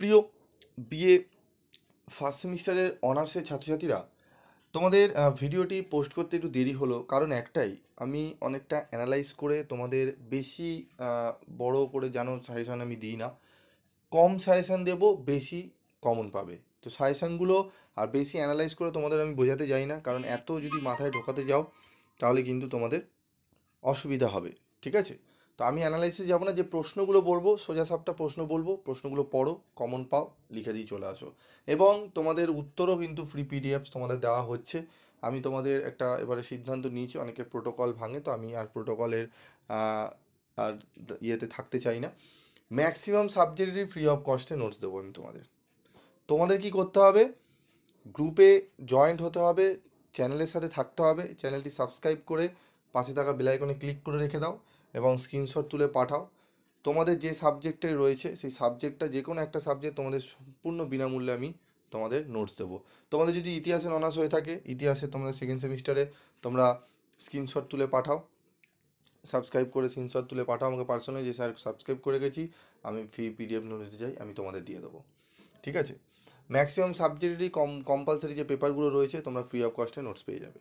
প্রিয় BA first সেমিস্টারের অনার্সের ছাত্রছাত্রীরা, তোমাদের ভিডিওটি পোস্ট করতে একটু দেরি হলো, কারণ একটাই, আমি অনেকটা অ্যানালাইজ করে তোমাদের বেশি বড় করে যেন সাজেশান আমি দিই না, কম সাজেশান দেবো, বেশি কমন পাবে। তো সাজেশানগুলো আর বেশি অ্যানালাইজ করে তোমাদের আমি বোঝাতে যাই না, কারণ এত যদি মাথায় ঢোকাতে যাও তাহলে কিন্তু তোমাদের অসুবিধা হবে। ঠিক আছে? তো আমি অ্যানালাইসিস যাবো না, যে প্রশ্নগুলো বলবো সোজা সাপটা প্রশ্ন বলবো, প্রশ্নগুলো পড়ো, কমন পাও, লিখে দিয়ে চলে আসো। এবং তোমাদের উত্তরও কিন্তু ফ্রি পিডিএফ তোমাদের দেওয়া হচ্ছে। আমি তোমাদের একটা এবারে সিদ্ধান্ত নিয়েছি, অনেকে প্রোটোকল ভাঙে, তো আমি আর প্রোটোকলের আর ইয়েতে থাকতে চাই না। ম্যাক্সিমাম সাবজেক্টেরই ফ্রি অফ কস্টে নোটস দেবো আমি তোমাদের। তোমাদের কি করতে হবে? গ্রুপে জয়েন্ট হতে হবে, চ্যানেলের সাথে থাকতে হবে, চ্যানেলটি সাবস্ক্রাইব করে পাশে থাকা বেল আইকনে ক্লিক করে রেখে দাও এবং স্ক্রিনশট তুলে পাঠাও। তোমাদের যে সাবজেক্টে রয়েছে সেই সাবজেক্টটা, যে কোনো একটা সাবজেক্ট তোমাদের সম্পূর্ণ বিনামূল্যে আমি তোমাদের নোটস দেবো। তোমাদের যদি ইতিহাসের অনার্স হয়ে থাকে, ইতিহাসে তোমরা সেকেন্ড সেমিস্টারে তোমরা স্ক্রিনশট তুলে পাঠাও, সাবস্ক্রাইব করে স্ক্রিনশট তুলে পাঠাও আমাকে পার্সোনালি, যে স্যার সাবস্ক্রাইব করে গেছি, আমি ফ্রি পিডিএফ নোট দিতে চাই, আমি তোমাদের দিয়ে দেবো। ঠিক আছে? ম্যাক্সিমাম সাবজেক্টেরই কম্পালসারি যে পেপারগুলো রয়েছে তোমরা ফ্রি অফ কস্টে নোটস পেয়ে যাবে।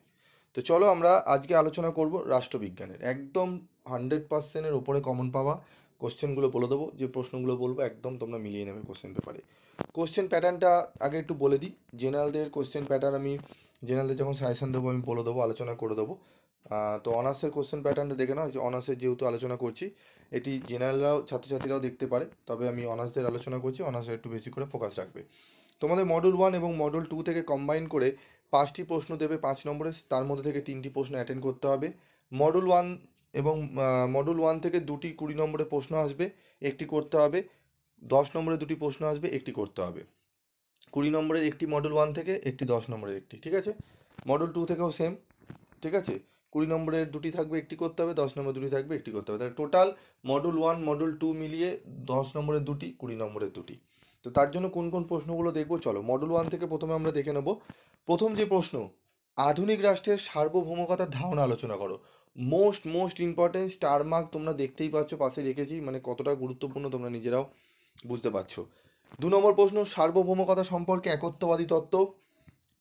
তো চলো আমরা আজকে আলোচনা করব রাষ্ট্রবিজ্ঞানের, একদম 100%-এর ওপরে কমন পাওয়া কোশ্চেনগুলো বলে দেবো। যে প্রশ্নগুলো বলবো একদম তোমরা মিলিয়ে নেবে কোশ্চেন পেপারে। কোশ্চেন প্যাটার্নটা আগে একটু বলে দিই। জেনারেলদের কোশ্চেন প্যাটার্ন আমি জেনারেলদের যখন সাজেশন দেবো আমি বলে দেবো, আলোচনা করে দেবো। তো অনার্সের কোশ্চেন প্যাটার্নটা দেখে নাও, যে অনার্সের যেহেতু আলোচনা করছি, এটি জেনারেলরাও ছাত্রছাত্রীরাও দেখতে পারে, তবে আমি অনার্সদের আলোচনা করছি, অনার্সের একটু বেশি করে ফোকাস রাখবে। তোমাদের মডেল 1 এবং মডেল 2 থেকে কম্বাইন করে 5টি প্রশ্ন দেবে 5 নম্বরে, তার মধ্যে থেকে 3টি প্রশ্ন অ্যাটেন্ড করতে হবে। মডেল 1 এবং মডেল 1 থেকে 2টি 20 নম্বরে প্রশ্ন আসবে, একটি করতে হবে। 10 নম্বরে 2টি প্রশ্ন আসবে, একটি করতে হবে। 20 নম্বরের একটি মডেল 1 থেকে, একটি 10 নম্বরের একটি। ঠিক আছে? মডেল 2 থেকেও সেম। ঠিক আছে? 20 নম্বরের 2টি থাকবে, একটি করতে হবে। 10 নম্বরের 2টি থাকবে, একটি করতে হবে। তাহলে টোটাল মডেল 1 মডেল 2 মিলিয়ে 10 নম্বরের 2টি, 20 নম্বরের 2টি। তো তার জন্য কোন কোন প্রশ্নগুলো দেখবো, চলো মডেল 1 থেকে প্রথমে আমরা দেখে নেব। প্রথম যে প্রশ্ন, আধুনিক রাষ্ট্রের সার্বভৌমকতার ধারণা আলোচনা করো। Most most important, star mark তোমরা দেখতেই পাচ্ছ, পাশে রেখেছি, মানে কতটা গুরুত্বপূর্ণ তোমরা নিজেরাও বুঝতে পারছো। 2 নম্বর প্রশ্ন, সার্বভৌমকতা সম্পর্কে একত্ববাদী তত্ত্ব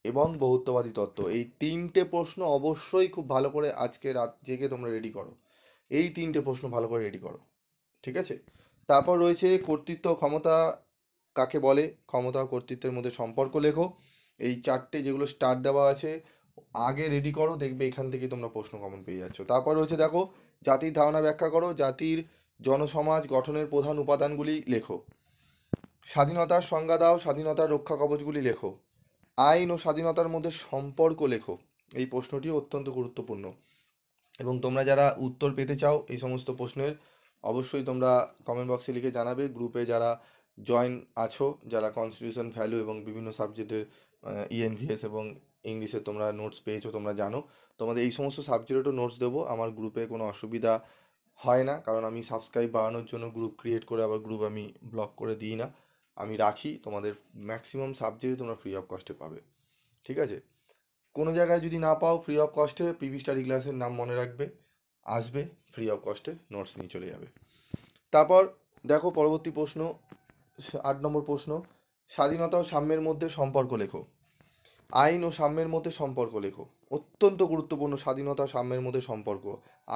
এবং বহুত্ববাদী তত্ত্ব। এই 3টে প্রশ্ন অবশ্যই খুব ভালো করে আজকে রাত জেগে তোমরা রেডি করো। এই 3টে প্রশ্ন ভালো করে রেডি করো। ঠিক আছে? তারপর রয়েছে কর্তৃত্ব ক্ষমতা কাকে বলে, ক্ষমতা ও কর্তৃত্বের মধ্যে সম্পর্ক লেখো। এই 4টে যেগুলো স্টার দেওয়া আছে আগে রেডি করো, দেখবে এখান থেকে তোমরা প্রশ্ন কমন পেয়ে যাচ্ছ। তারপর রয়েছে দেখো, জাতির ধারণা ব্যাখ্যা করো, জাতির জনসমাজ গঠনের প্রধান উপাদানগুলি লেখো। স্বাধীনতার সংজ্ঞা দাও, স্বাধীনতার রক্ষা কবচগুলি লেখো। আইন ও স্বাধীনতার মধ্যে সম্পর্ক লেখো। এই প্রশ্নটিও অত্যন্ত গুরুত্বপূর্ণ, এবং তোমরা যারা উত্তর পেতে চাও এই সমস্ত প্রশ্নের, অবশ্যই তোমরা কমেন্ট বক্সে লিখে জানাবে। গ্রুপে যারা জয়েন আছো, যারা কনস্টিটিউশন ভ্যালু এবং বিভিন্ন সাবজেক্টের ইএনভিএস এবং ইংলিশে তোমরা নোটস পেয়েছো, তোমরা জানো তোমাদের এই সমস্ত সাবজেক্টেরও নোটস দেবো। আমার গ্রুপে কোনো অসুবিধা হয় না, কারণ আমি সাবস্ক্রাইব বাড়ানোর জন্য গ্রুপ ক্রিয়েট করে আবার গ্রুপ আমি ব্লক করে দিই না, আমি রাখি। তোমাদের ম্যাক্সিমাম সাবজেক্টে তোমরা ফ্রি অফ কস্টে পাবে। ঠিক আছে? কোনো জায়গায় যদি না পাও ফ্রি অফ কস্টে, পিভি স্টাডি ক্লাসের নাম মনে রাখবে, আসবে, ফ্রি অফ কস্টে নোটস নিয়ে চলে যাবে। তারপর দেখো পরবর্তী প্রশ্ন, 8 নম্বর প্রশ্ন, স্বাধীনতা ও সাম্যের মধ্যে সম্পর্ক লেখো। আইন ও সাম্যের মধ্যে সম্পর্ক লেখো। অত্যন্ত গুরুত্বপূর্ণ, স্বাধীনতা সাম্যের মধ্যে সম্পর্ক,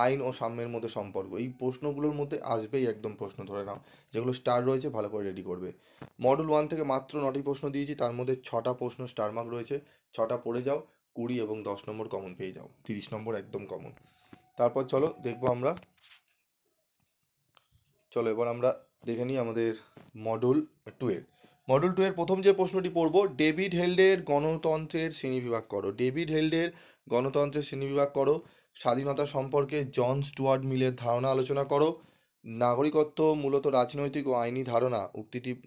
আইন ও সাম্যের মধ্যে সম্পর্ক, এই প্রশ্নগুলোর মধ্যে আসবেই একদম প্রশ্ন, ধরে নাও। যেগুলো স্টার রয়েছে ভালো করে রেডি করবে। মডেল 1 থেকে মাত্র 9টি প্রশ্ন দিয়েছি, তার মধ্যে 6টা প্রশ্ন স্টার মার্ক রয়েছে, 6টা পড়ে যাও, 20 এবং 10 নম্বর কমন পেয়ে যাও, 30 নম্বর একদম কমন। তারপর চলো দেখবো আমরা, চলো এবার আমরা দেখে নিই আমাদের মডেল 2 এর। মডেল 2 এর প্রথম যে প্রশ্নটি পড়ব, ডেভিড হেল্ডের গণতন্ত্রের শ্রেণীবিভাগ করো। ডেভিড হেল্ডের গণতন্ত্রের শ্রেণীবিভাগ করো। স্বাধীনতা সম্পর্কে জন স্টুয়ার্ট মিলের ধারণা আলোচনা করো। নাগরিকত্ব মূলত রাজনৈতিক ও আইনি ধারণা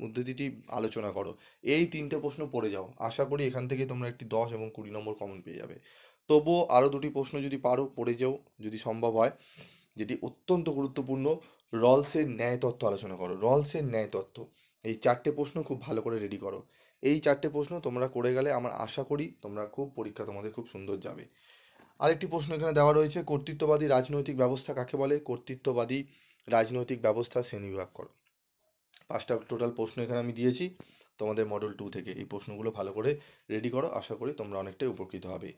উদ্ধৃতিটি আলোচনা করো। এই 3টে প্রশ্ন পড়ে যাও, আশা করি এখান থেকে তোমরা একটি 10 এবং 20 নম্বর কমন পেয়ে যাবে। তবুও আরও 2টি প্রশ্ন যদি পারো পড়ে যাও যদি সম্ভব হয়, যেটি অত্যন্ত গুরুত্বপূর্ণ। রলসের ন্যায় তত্ত্ব আলোচনা করো। রলসের ন্যায় তত্ত্ব, এই 4টে প্রশ্ন খুব ভালো করে রেডি করো। এই 4টে প্রশ্ন তোমরা করে গেলে আমার আশা করি তোমরা খুব পরীক্ষা তোমাদের খুব সুন্দর যাবে। আরেকটি প্রশ্ন এখানে দেওয়া রয়েছে, কর্তৃত্ববাদী রাজনৈতিক ব্যবস্থা কাকে বলে। কর্তৃত্ববাদী রাজনৈতিক ব্যবস্থা শ্রেণীবিভাগ করো। 5টা টোটাল প্রশ্ন এখানে আমি দিয়েছি তোমাদের মডেল 2 থেকে। এই প্রশ্নগুলো ভালো করে রেডি করো, আশা করি তোমরা অনেকটাই উপকৃত হবে।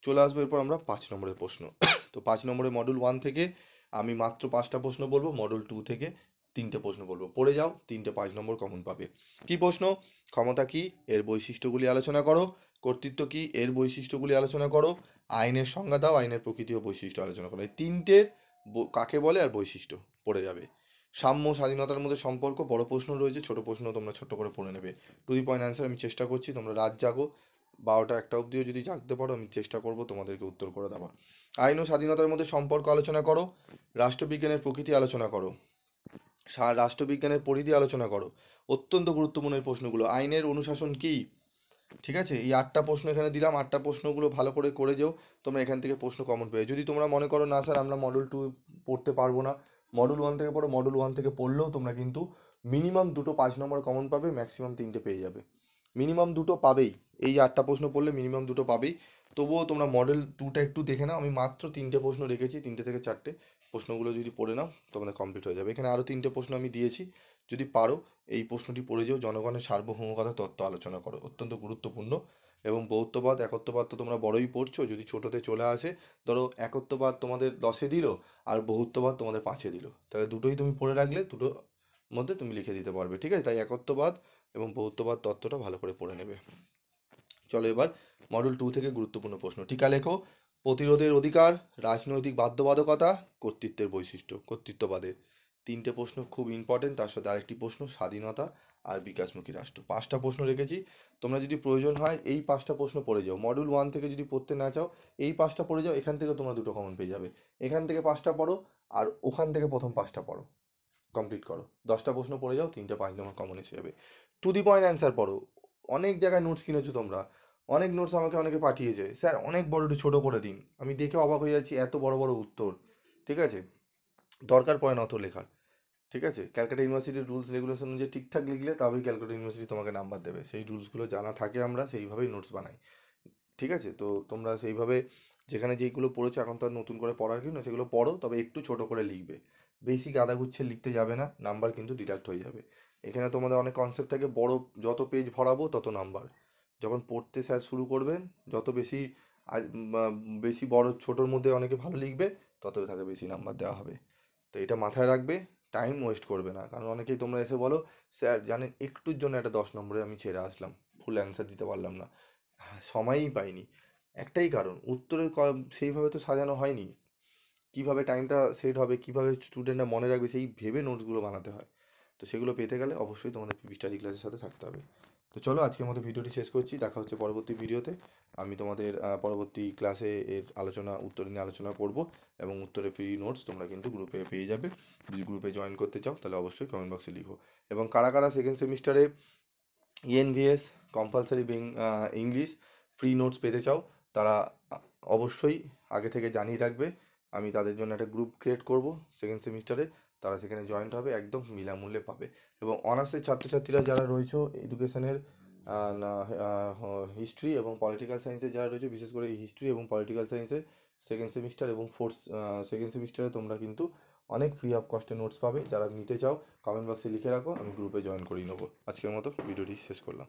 চলে আসবো এরপর আমরা 5 নম্বরের প্রশ্ন। তো 5 নম্বরের মডেল 1 থেকে আমি মাত্র 5টা প্রশ্ন বলবো, মডেল 2 থেকে 3টে প্রশ্ন বলবো, পড়ে যাও, 3টে 5 নম্বর কমন পাবে। কি প্রশ্ন? ক্ষমতা কি, এর বৈশিষ্ট্যগুলি আলোচনা করো। কর্তৃত্ব কি, এর বৈশিষ্ট্যগুলি আলোচনা করো। আইনের সংজ্ঞা দাও, আইনের প্রকৃতি ও বৈশিষ্ট্য আলোচনা করো। এই 3টের কাকে বলে আর বৈশিষ্ট্য পড়ে যাবে। সাম্য স্বাধীনতার মধ্যে সম্পর্ক, বড় প্রশ্ন রয়েছে, ছোট প্রশ্ন তোমরা ছোট্ট করে পড়ে নেবে। টু দি পয়েন্ট অ্যান্সার আমি চেষ্টা করছি, তোমরা রাত জাগো, 12টা 1টা অবধিও যদি জাগতে পারো আমি চেষ্টা করব তোমাদেরকে উত্তর করে দেওয়ার। আইন ও স্বাধীনতার মধ্যে সম্পর্ক আলোচনা করো। রাষ্ট্রবিজ্ঞানের প্রকৃতি আলোচনা করো। রাষ্ট্রবিজ্ঞানের পরিধি আলোচনা করো। অত্যন্ত গুরুত্বপূর্ণ এই প্রশ্নগুলো। আইনের অনুশাসন কি? ঠিক আছে, এই 8টা প্রশ্ন এখানে দিলাম, 8টা প্রশ্নগুলো ভালো করে করে যেও, তোমরা এখান থেকে প্রশ্ন কমন পেয়ে। যদি তোমরা মনে করো না স্যার আমরা মডেল 2 পড়তে পারবো না, মডেল 1 থেকে পড়ো, মডেল 1 থেকে পড়লেও তোমরা কিন্তু মিনিমাম 2টো 5 নম্বর কমন পাবে, ম্যাক্সিমাম 3টে পেয়ে যাবে। মিনিমাম 2টো পাবেই, এই 8টা প্রশ্ন পড়লে মিনিমাম 2টো পাবেই। তবুও তোমরা মডেল 2টা একটু দেখে নাও, আমি মাত্র 3টে প্রশ্ন রেখেছি, 3টে থেকে 4টে প্রশ্নগুলো যদি পড়ে নাও তোমাদের কমপ্লিট হয়ে যাবে। এখানে আরও 3টে প্রশ্ন আমি দিয়েছি, যদি পারো এই প্রশ্নটি পড়ে যেও। জনগণের সার্বভৌমকতা তত্ত্ব আলোচনা করো, অত্যন্ত গুরুত্বপূর্ণ। এবং বহুত্ববাদ একত্ববাদ তো তোমরা বড়ই পড়ছো, যদি ছোটোতে চলে আসে, ধরো একত্ববাদ তোমাদের 10-এ দিল আর বহুত্ববাদ তোমাদের 5-এ দিল, তাহলে দুটোই তুমি পড়ে রাখলে দুটোর মধ্যে তুমি লিখে দিতে পারবে। ঠিক আছে, তাই একত্ববাদ এবং বহুত্ববাদ তত্ত্বটা ভালো করে পড়ে নেবে। চলো এবার মডেল 2 থেকে গুরুত্বপূর্ণ প্রশ্ন। টিকা লেখো। প্রতিরোধের অধিকার, রাজনৈতিক বাধ্যবাধকতা, কর্তৃত্বের বৈশিষ্ট্য, কর্তৃত্ববাদের। 3টে প্রশ্ন খুব ইম্পর্টেন্ট, তার সাথে আরেকটি প্রশ্ন স্বাধীনতা আর বিকাশমুখী রাষ্ট্র। 5টা প্রশ্ন রেখেছি, তোমরা যদি প্রয়োজন হয় এই 5টা প্রশ্ন পড়ে যাও। মডেল 1 থেকে যদি পড়তে না চাও এই 5টা পড়ে যাও, এখান থেকে তোমরা 2টো কমন পেয়ে যাবে। এখান থেকে 5টা পড়ো আর ওখান থেকে প্রথম 5টা পড়ো, কমপ্লিট করো। 10টা প্রশ্ন পড়ে যাও, 3টে 5 নম্বর কমন এসে যাবে। টু দি পয়েন্ট অ্যান্সার পড়ো। অনেক জায়গায় নোটস কিনেছো তোমরা, অনেক নোটস আমাকে অনেকে পাঠিয়েছে, স্যার অনেক বড়, একটু ছোটো করে দিন। আমি দেখে অবাক হয়ে যাচ্ছি, এত বড় বড় উত্তর। ঠিক আছে, দরকার পড়ে না অত লেখার। ঠিক আছে, ক্যালকাটা ইউনিভার্সিটির রুলস রেগুলেশন অনুযায়ী ঠিকঠাক লিখলে তবেই ক্যালকাটা ইউনিভার্সিটি তোমাকে নাম্বার দেবে। সেই রুলসগুলো জানা থাকে, আমরা সেইভাবেই নোটস বানাই। ঠিক আছে, তো তোমরা সেইভাবে যেখানে যেইগুলো পড়েছো, এখন তো আর নতুন করে পড়ার কি না, সেগুলো পড়ো, তবে একটু ছোট করে লিখবে। বেশি গাদাগুচ্ছে লিখতে যাবে না, নাম্বার কিন্তু ডিডাক্ট হয়ে যাবে। এখানে তোমাদের অনেক কনসেপ্ট থাকে, বড় যত পেজ ভরাবো তত নাম্বার। যখন পড়তে স্যার শুরু করবেন, যত বেশি বেশি বড় ছোটোর মধ্যে অনেকে ভালো লিখবে, তত তাকে বেশি নাম্বার দেওয়া হবে। তো এটা মাথায় রাখবে, টাইম ওয়েস্ট করবে না। কারণ অনেকেই তোমরা এসে বলো স্যার জানেন একটুর জন্য একটা 10 নম্বরে আমি ছেড়ে আসলাম, ফুল অ্যান্সার দিতে পারলাম না, সময়ই পাইনি। একটাই কারণ, উত্তরের সেইভাবে তো সাজানো হয়নি। কিভাবে টাইমটা সেট হবে, কিভাবে স্টুডেন্টরা মনে রাখবে, সেই ভেবে নোটসগুলো বানাতে হয়। তো সেগুলো পেতে গেলে অবশ্যই তোমাদের পিবি স্টাডি ক্লাসের সাথে থাকতে হবে। তো চলো আজকের মতো ভিডিওটি শেষ করছি, দেখা হচ্ছে পরবর্তী ভিডিওতে। আমি তোমাদের পরবর্তী ক্লাসে এর উত্তর নিয়ে আলোচনা করব, এবং উত্তরের ফ্রি নোটস তোমরা কিন্তু গ্রুপে পেয়ে যাবে। যদি গ্রুপে জয়েন করতে চাও তাহলে অবশ্যই কমেন্ট বক্সে লিখো। এবং কারা কারা সেকেন্ড সেমিস্টারে ENVS compulsory English free notes পেতে চাও, তারা অবশ্যই আগে থেকে জানিয়ে রাখবে। আমি তাদের জন্য একটা গ্রুপ ক্রিয়েট করব সেকেন্ড সেমিস্টারে, তারা সেখানে জয়েন্ট হবে, একদম বিনামূল্যে পাবে। এবং অনার্সের ছাত্রছাত্রীরা যারা রয়েছে এডুকেশনের হিস্ট্রি এবং পলিটিক্যাল সায়েন্সে যারা রয়েছে, বিশেষ করে হিস্ট্রি এবং পলিটিক্যাল সায়েন্সে সেকেন্ড সেমিস্টার এবং সেকেন্ড সেমিস্টারে তোমরা কিন্তু অনেক ফ্রি অফ কস্টে নোটস পাবে। যারা নিতে চাও কমেন্ট বক্সে লিখে রাখো, আমি গ্রুপে জয়েন করিয়ে নেবো। আজকের মতো ভিডিওটি শেষ করলাম।